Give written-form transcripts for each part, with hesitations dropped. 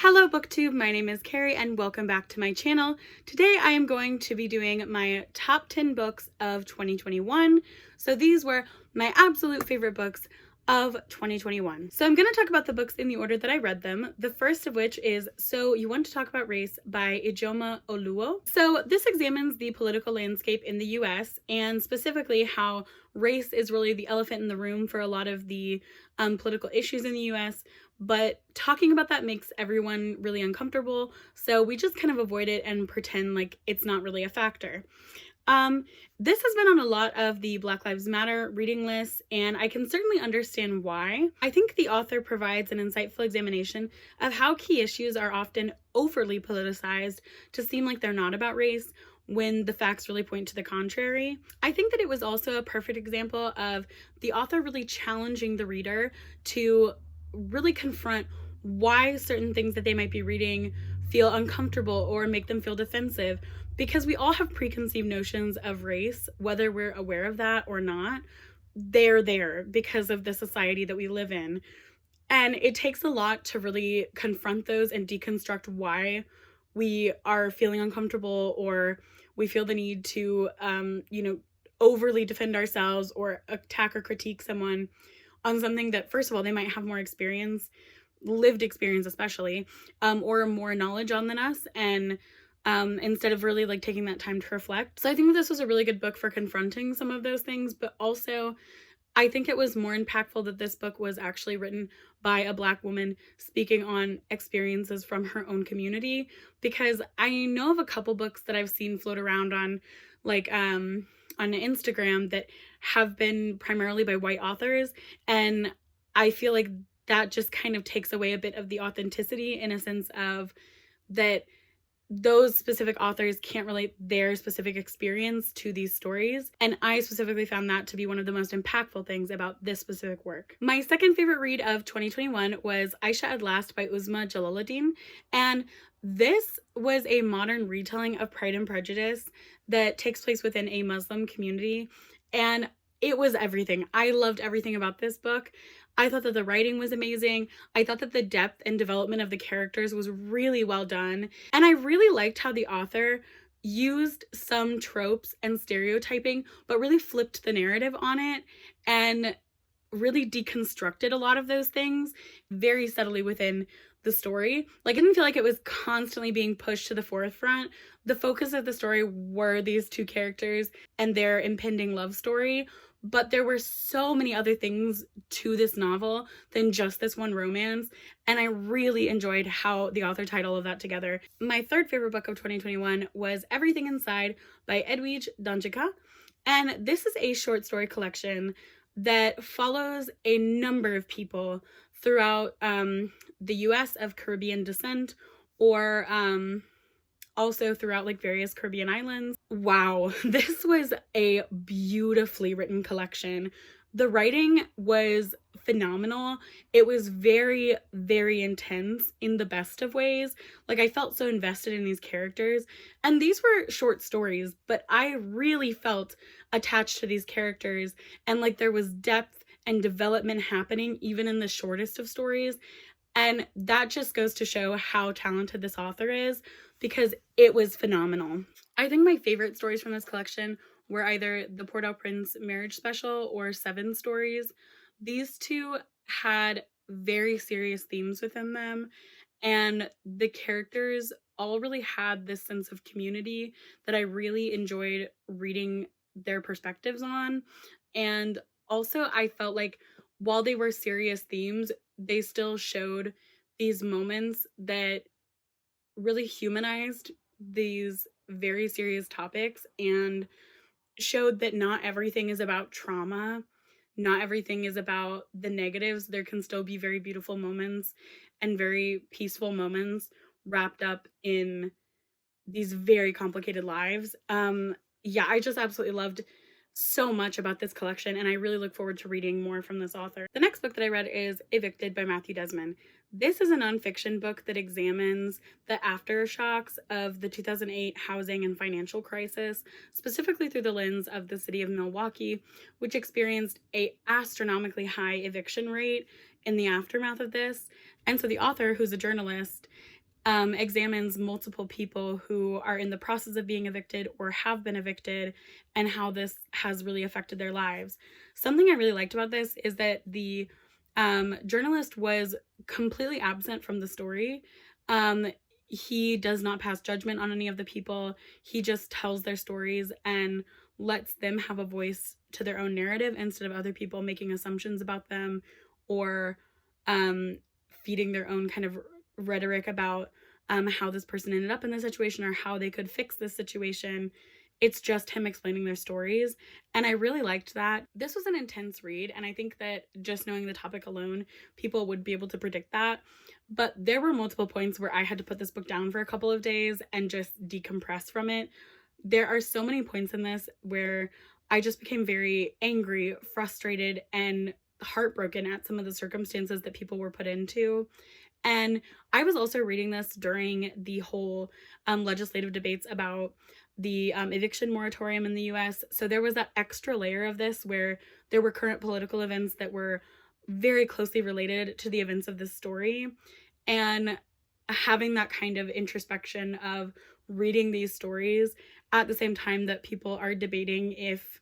Hello BookTube, my name is Carrie and welcome back to my channel. Today I am going to be doing my top 10 books of 2021. So these were my absolute favorite books of 2021. So I'm going to talk about the books in the order that I read them. The first of which is So You Want to Talk About Race by Ijeoma Oluo. So this examines the political landscape in the US and specifically how race is really the elephant in the room for a lot of the political issues in the US, but talking about that makes everyone really uncomfortable, so we just kind of avoid it and pretend like it's not really a factor. This has been on a lot of the Black Lives Matter reading lists, and I can certainly understand why. I think the author provides an insightful examination of how key issues are often overly politicized to seem like they're not about race, when the facts really point to the contrary. I think that it was also a perfect example of the author really challenging the reader to really confront why certain things that they might be reading feel uncomfortable or make them feel defensive, because we all have preconceived notions of race, whether we're aware of that or not. They're there because of the society that we live in. And it takes a lot to really confront those and deconstruct why we are feeling uncomfortable or we feel the need to, overly defend ourselves or attack or critique someone on something that, first of all, they might have more experience, lived experience especially, or more knowledge on than us, and instead of really like taking that time to reflect. So I think this was a really good book for confronting some of those things, but also I think it was more impactful that this book was actually written by a Black woman speaking on experiences from her own community, because I know of a couple books that I've seen float around on on Instagram that have been primarily by white authors, and I feel like that just kind of takes away a bit of the authenticity, in a sense of that those specific authors can't relate their specific experience to these stories, and I specifically found that to be one of the most impactful things about this specific work. My second favorite read of 2021 was Aisha at Last by Uzma Jalaluddin, and this was a modern retelling of Pride and Prejudice that takes place within a Muslim community, and it was everything. I loved everything about this book. I thought that the writing was amazing. I thought that the depth and development of the characters was really well done. And I really liked how the author used some tropes and stereotyping, but really flipped the narrative on it and really deconstructed a lot of those things very subtly within the story. Like, I didn't feel like it was constantly being pushed to the forefront. The focus of the story were these two characters and their impending love story, but there were so many other things to this novel than just this one romance, and I really enjoyed how the author tied all of that together. My third favorite book of 2021 was Everything Inside by Edwidge Danticat, and this is a short story collection that follows a number of people throughout the US of Caribbean descent, or also throughout like various Caribbean islands. Wow, this was a beautifully written collection. The writing was phenomenal. It was very, very intense in the best of ways. Like, I felt so invested in these characters. And these were short stories, but I really felt attached to these characters, and like there was depth and development happening even in the shortest of stories. And that just goes to show how talented this author is, because it was phenomenal. I think my favorite stories from this collection were either the Port-au-Prince marriage special or Seven Stories. These two had very serious themes within them, and the characters all really had this sense of community that I really enjoyed reading their perspectives on. And also, I felt like while they were serious themes, they still showed these moments that really humanized these very serious topics and showed that not everything is about trauma. Not everything is about the negatives. There can still be very beautiful moments and very peaceful moments wrapped up in these very complicated lives. Yeah, I just absolutely loved so much about this collection, and I really look forward to reading more from this author. The next book that I read is Evicted by Matthew Desmond. This is a nonfiction book that examines the aftershocks of the 2008 housing and financial crisis, specifically through the lens of the city of Milwaukee, which experienced an astronomically high eviction rate in the aftermath of this. And so the author, who's a journalist, examines multiple people who are in the process of being evicted or have been evicted and how this has really affected their lives. Something I really liked about this is that the journalist was completely absent from the story. He does not pass judgment on any of the people. He just tells their stories and lets them have a voice to their own narrative instead of other people making assumptions about them or feeding their own kind of rhetoric about how this person ended up in this situation or how they could fix this situation. It's just him explaining their stories, and I really liked that. This was an intense read, and I think that just knowing the topic alone, people would be able to predict that. But there were multiple points where I had to put this book down for a couple of days and just decompress from it. There are so many points in this where I just became very angry, frustrated, and heartbroken at some of the circumstances that people were put into. And I was also reading this during the whole legislative debates about the eviction moratorium in the US. So there was that extra layer of this where there were current political events that were very closely related to the events of this story. And having that kind of introspection of reading these stories at the same time that people are debating if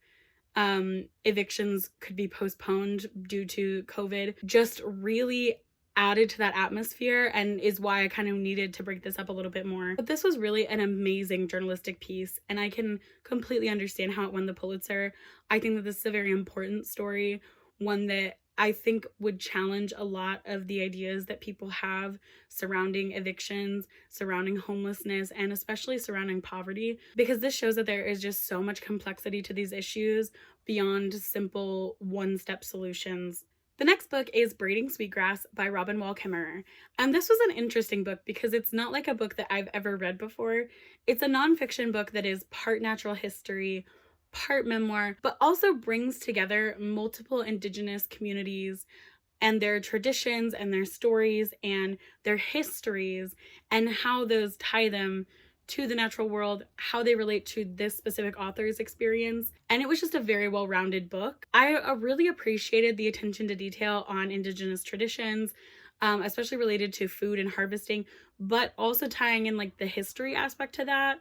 evictions could be postponed due to COVID just really added to that atmosphere and is why I kind of needed to break this up a little bit more. But this was really an amazing journalistic piece, and I can completely understand how it won the Pulitzer. I think that this is a very important story, one that I think would challenge a lot of the ideas that people have surrounding evictions, surrounding homelessness, and especially surrounding poverty, because this shows that there is just so much complexity to these issues beyond simple one-step solutions. The next book is Braiding Sweetgrass by Robin Wall Kimmerer. And this was an interesting book because it's not like a book that I've ever read before. It's a nonfiction book that is part natural history, part memoir, but also brings together multiple Indigenous communities and their traditions and their stories and their histories and how those tie them to the natural world, how they relate to this specific author's experience. And it was just a very well-rounded book. I really appreciated the attention to detail on Indigenous traditions, especially related to food and harvesting, but also tying in like the history aspect to that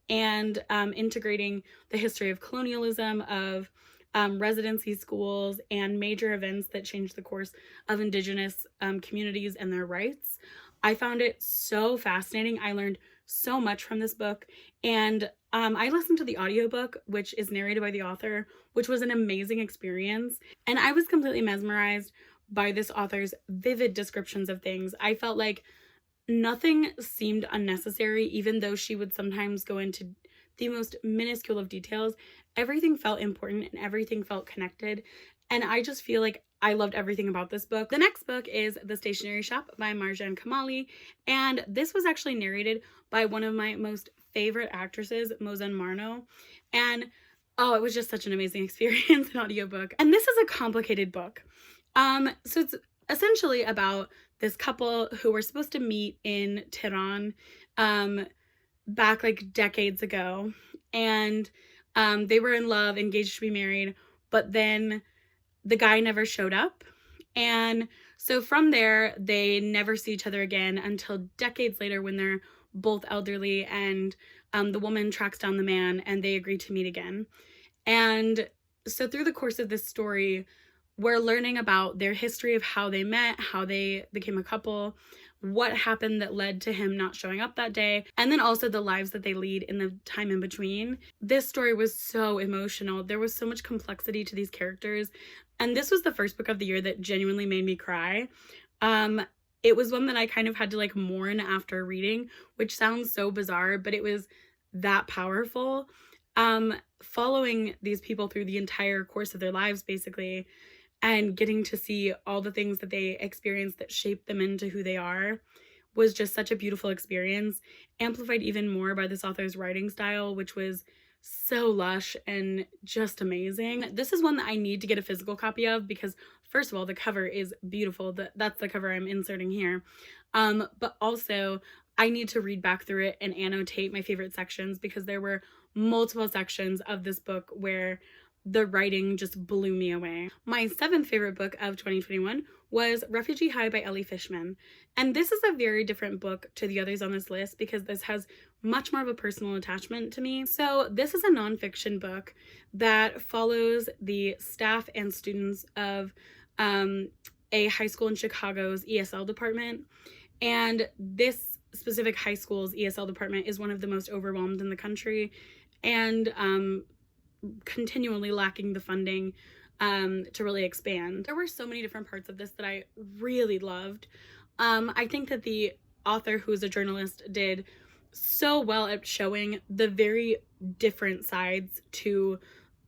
and integrating the history of colonialism, of residency schools, and major events that changed the course of Indigenous communities and their rights. I found it so fascinating. I learned so much from this book, and I listened to the audiobook, which is narrated by the author, which was an amazing experience, and I was completely mesmerized by this author's vivid descriptions of things. I felt like nothing seemed unnecessary, even though she would sometimes go into the most minuscule of details. Everything felt important and everything felt connected, and I just feel like I loved everything about this book. The next book is The Stationery Shop by Marjan Kamali, and this was actually narrated by one of my most favorite actresses, Mozan Marno, and oh, it was just such an amazing experience, an audiobook. And this is a complicated book. So it's essentially about this couple who were supposed to meet in Tehran back like decades ago, and they were in love, engaged to be married, but then the guy never showed up. And so from there, they never see each other again until decades later when they're both elderly, and the woman tracks down the man and they agree to meet again. And so through the course of this story, we're learning about their history of how they met, how they became a couple, what happened that led to him not showing up that day, and then also the lives that they lead in the time in between. This story was so emotional. There was so much complexity to these characters, and this was the first book of the year that genuinely made me cry. It was one that I kind of had to like mourn after reading, which sounds so bizarre, but it was that powerful. Following these people through the entire course of their lives, basically, and getting to see all the things that they experienced that shaped them into who they are was just such a beautiful experience, amplified even more by this author's writing style, which was so lush and just amazing. This is one that I need to get a physical copy of because, first of all, the cover is beautiful. That's the cover I'm inserting here. But also I need to read back through it and annotate my favorite sections because there were multiple sections of this book where the writing just blew me away. My 7th favorite book of 2021 was Refugee High by Elly Fishman. And this is a very different book to the others on this list because this has much more of a personal attachment to me. So this is a nonfiction book that follows the staff and students of a high school in Chicago's ESL department. And this specific high school's ESL department is one of the most overwhelmed in the country and continually lacking the funding to really expand. There were so many different parts of this that I really loved. I think that the author, who's a journalist, did so well at showing the very different sides to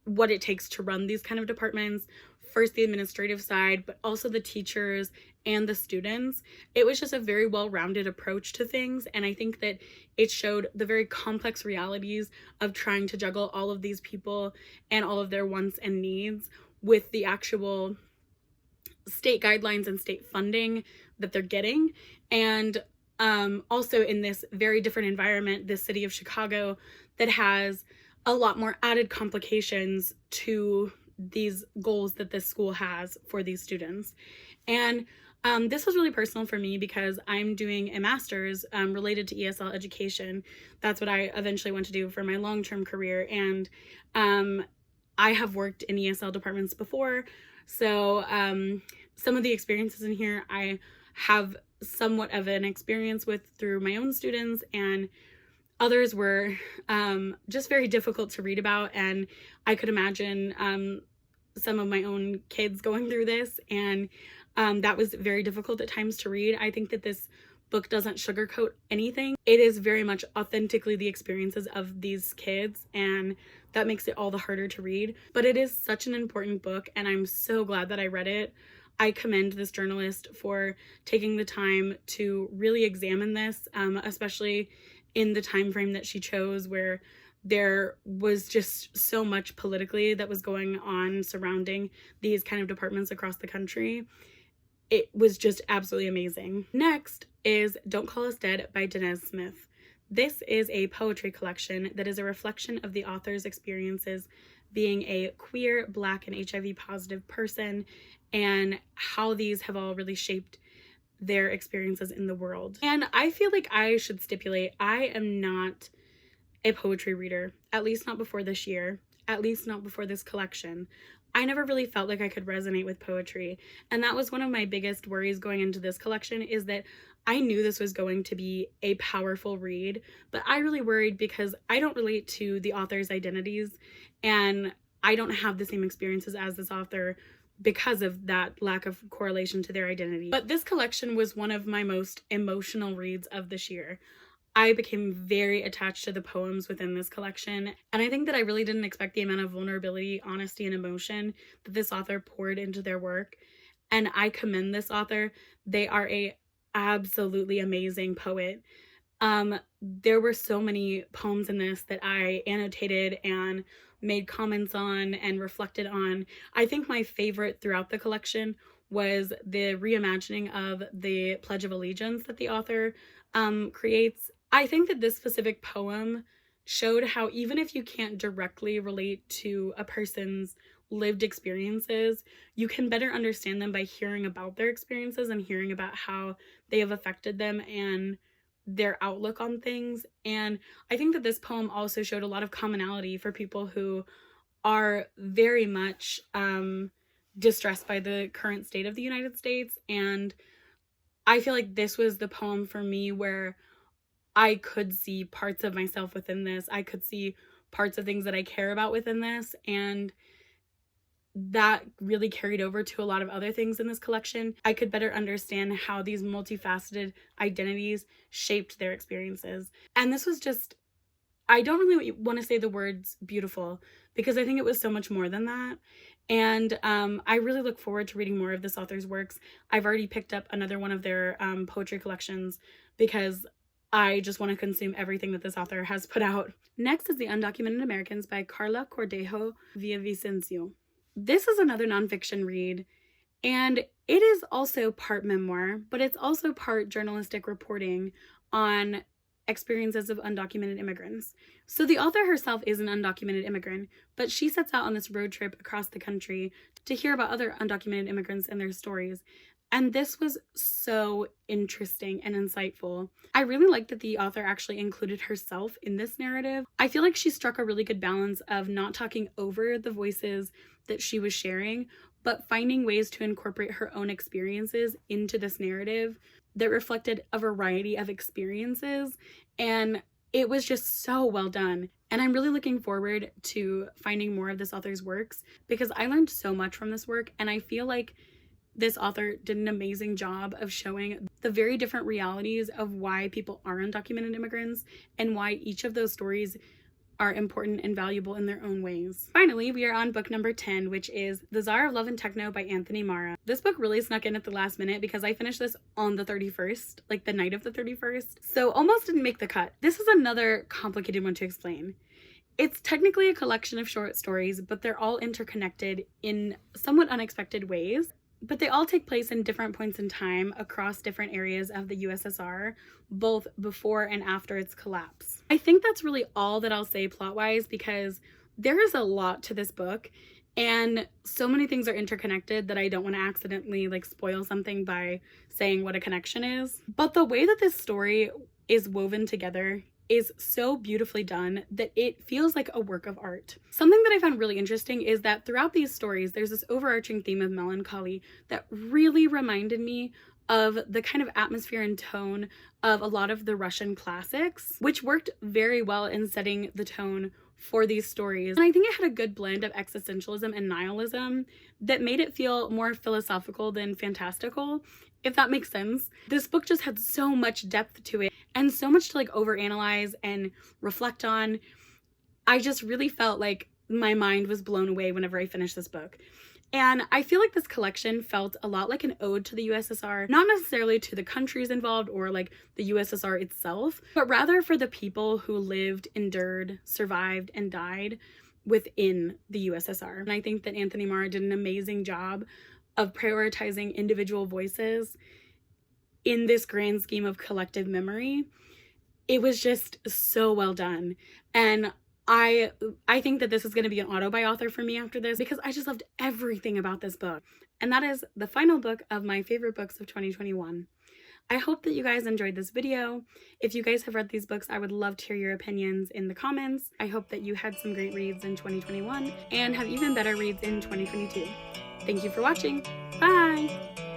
what it takes to run these kind of departments. First, the administrative side, but also the teachers and the students. It was just a very well-rounded approach to things, and I think that it showed the very complex realities of trying to juggle all of these people and all of their wants and needs with the actual state guidelines and state funding that they're getting. And also in this very different environment, this city of Chicago that has a lot more added complications to these goals that this school has for these students. And this was really personal for me because I'm doing a master's related to ESL education. That's what I eventually want to do for my long-term career. And I have worked in ESL departments before. So some of the experiences in here I have somewhat of an experience with through my own students, and others were just very difficult to read about. And I could imagine some of my own kids going through this, and that was very difficult at times to read. I think that this book doesn't sugarcoat anything. It is very much authentically the experiences of these kids, and that makes it all the harder to read. But it is such an important book, and I'm so glad that I read it. I commend this journalist for taking the time to really examine this, especially in the time frame that she chose, where there was just so much politically that was going on surrounding these kind of departments across the country. It was just absolutely amazing. Next is Don't Call Us Dead by Danez Smith. This is a poetry collection that is a reflection of the author's experiences being a queer, Black, and HIV positive person, and how these have all really shaped their experiences in the world. And I feel like I should stipulate, I am not a poetry reader, at least not before this year, at least not before this collection. I never really felt like I could resonate with poetry, and that was one of my biggest worries going into this collection, is that I knew this was going to be a powerful read, but I really worried because I don't relate to the author's identities, and I don't have the same experiences as this author because of that lack of correlation to their identity. But this collection was one of my most emotional reads of this year. I became very attached to the poems within this collection, and I think that I really didn't expect the amount of vulnerability, honesty, and emotion that this author poured into their work, and I commend this author. They are a absolutely amazing poet. There were so many poems in this that I annotated and made comments on and reflected on. I think my favorite throughout the collection was the reimagining of the Pledge of Allegiance that the author creates. I think that this specific poem showed how even if you can't directly relate to a person's lived experiences, you can better understand them by hearing about their experiences and hearing about how they have affected them and their outlook on things. And I think that this poem also showed a lot of commonality for people who are very much distressed by the current state of the United States. And I feel like this was the poem for me where I could see parts of myself within this. I could see parts of things that I care about within this, and that really carried over to a lot of other things in this collection. I could better understand how these multifaceted identities shaped their experiences. And this was just, I don't really want to say the words beautiful, because I think it was so much more than that. And I really look forward to reading more of this author's works. I've already picked up another one of their poetry collections because I just want to consume everything that this author has put out. Next is The Undocumented Americans by Karla Cornejo Villavicencio. This is another nonfiction read, and it is also part memoir, but it's also part journalistic reporting on experiences of undocumented immigrants. So the author herself is an undocumented immigrant, but she sets out on this road trip across the country to hear about other undocumented immigrants and their stories. And this was so interesting and insightful. I really like that the author actually included herself in this narrative. I feel like she struck a really good balance of not talking over the voices that she was sharing, but finding ways to incorporate her own experiences into this narrative that reflected a variety of experiences, and it was just so well done. And I'm really looking forward to finding more of this author's works because I learned so much from this work, and I feel like this author did an amazing job of showing the very different realities of why people are undocumented immigrants and why each of those stories are important and valuable in their own ways. Finally, we are on book number 10, which is The Tsar of Love and Techno by Anthony Marra. This book really snuck in at the last minute because I finished this on the 31st, like the night of the 31st, so almost didn't make the cut. This is another complicated one to explain. It's technically a collection of short stories, but they're all interconnected in somewhat unexpected ways. But they all take place in different points in time across different areas of the USSR, both before and after its collapse. I think that's really all that I'll say plot-wise because there is a lot to this book and so many things are interconnected that I don't want to accidentally spoil something by saying what a connection is. But the way that this story is woven together is so beautifully done that it feels like a work of art. Something that I found really interesting is that throughout these stories, there's this overarching theme of melancholy that really reminded me of the kind of atmosphere and tone of a lot of the Russian classics, which worked very well in setting the tone for these stories. And I think it had a good blend of existentialism and nihilism that made it feel more philosophical than fantastical, if that makes sense. This book just had so much depth to it and so much to overanalyze and reflect on. I just really felt like my mind was blown away whenever I finished this book. And I feel like this collection felt a lot like an ode to the USSR, not necessarily to the countries involved or the USSR itself, but rather for the people who lived, endured, survived, and died within the USSR. And I think that Anthony Marra did an amazing job of prioritizing individual voices in this grand scheme of collective memory. It was just so well done. And I think that this is going to be an auto buy author for me after this because I just loved everything about this book. And that is the final book of my favorite books of 2021. I hope that you guys enjoyed this video. If you guys have read these books, I would love to hear your opinions in the comments. I hope that you had some great reads in 2021 and have even better reads in 2022. Thank you for watching. Bye!